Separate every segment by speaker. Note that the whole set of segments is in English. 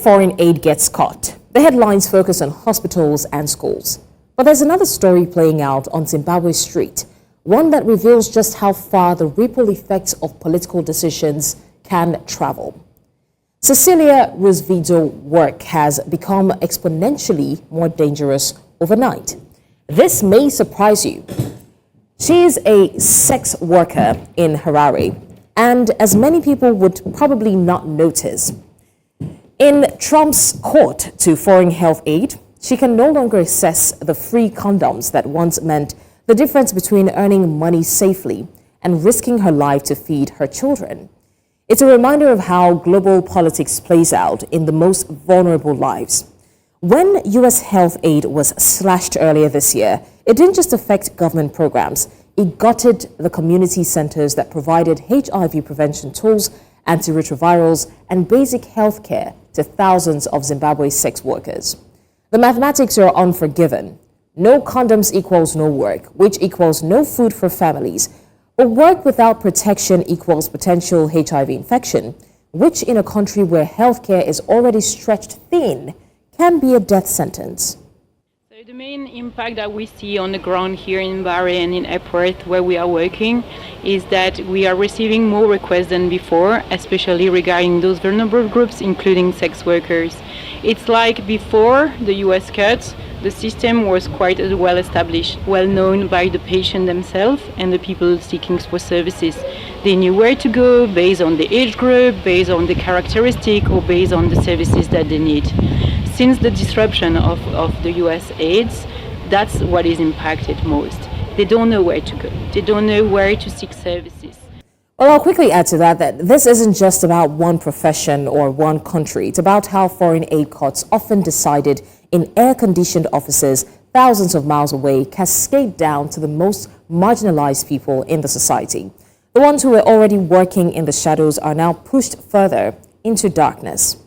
Speaker 1: foreign aid gets caught. The headlines focus on hospitals and schools. But there's another story playing out on Zimbabwe street, one that reveals just how far the ripple effects of political decisions can travel. Cecilia Roosevito's work has become exponentially more dangerous overnight. This may surprise you. She is a sex worker in Harare, and as many people would probably not notice, in Trump's court to foreign health aid, she can no longer access the free condoms that once meant the difference between earning money safely and risking her life to feed her children. It's a reminder of how global politics plays out in the most vulnerable lives. When U.S. health aid was slashed earlier this year, it didn't just affect government programs. It gutted the community centers that provided HIV prevention tools, antiretrovirals, and basic health care to thousands of Zimbabwe's sex workers. The mathematics are unforgiving. No condoms equals no work, which equals no food for families. But work without protection equals potential HIV infection, which in a country where healthcare is already stretched thin, can be a death sentence.
Speaker 2: So the main impact that we see on the ground here in Harare and in Epworth, where we are working, is that we are receiving more requests than before, especially regarding those vulnerable groups, including sex workers. It's like before the US cuts, the system was quite well established, well known by the patient themselves and the people seeking for services. They knew where to go based on the age group, based on the characteristic, or based on the services that they need. Since the disruption of the US aids, that's what is impacted most. They don't know where to go. They don't know where to seek services.
Speaker 1: Well, I'll quickly add to that this isn't just about one profession or one country. It's about how foreign aid cuts, often decided in air-conditioned offices thousands of miles away, cascade down to the most marginalized people in the society. The ones who were already working in the shadows are now pushed further into darkness.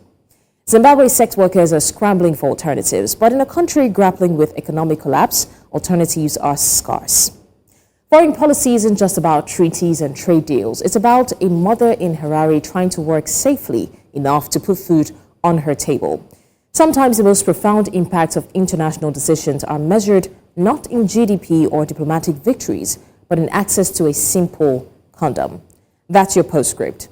Speaker 1: Zimbabwe's sex workers are scrambling for alternatives, but in a country grappling with economic collapse, alternatives are scarce. Foreign policy isn't just about treaties and trade deals. It's about a mother in Harare trying to work safely enough to put food on her table. Sometimes the most profound impacts of international decisions are measured not in GDP or diplomatic victories, but in access to a simple condom. That's your postscript.